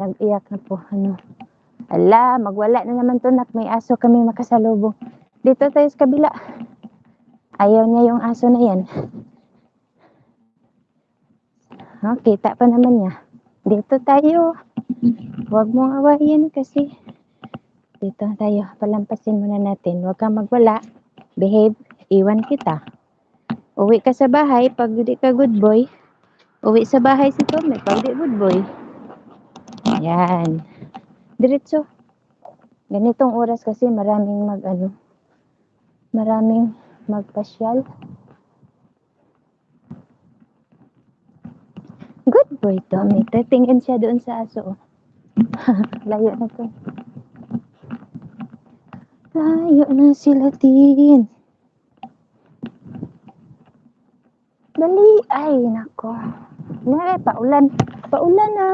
Nag-iyak na po, ano. Ala, magwala na naman 'to, nak, may aso kami makasalubong. Dito tayo sa kabila. Ayaw niya yung aso na yan. Oh, kita pa naman niya. Dito tayo. Huwag mong awayin kasi. Dito tayo, palampasin muna natin. Huwag kang magwala. Behave, iwan kita. Uwi ka sa bahay pag di ka good boy. Uwi sa bahay si Tommy pag di good boy. Yan. Diretso. Ganitong oras kasi maraming maraming magpasyal. Good boy, Tommy. Tingin siya doon sa aso. Layo na to. Layo na sila din. Dali. Ay, nako. Paulan. Paulan na.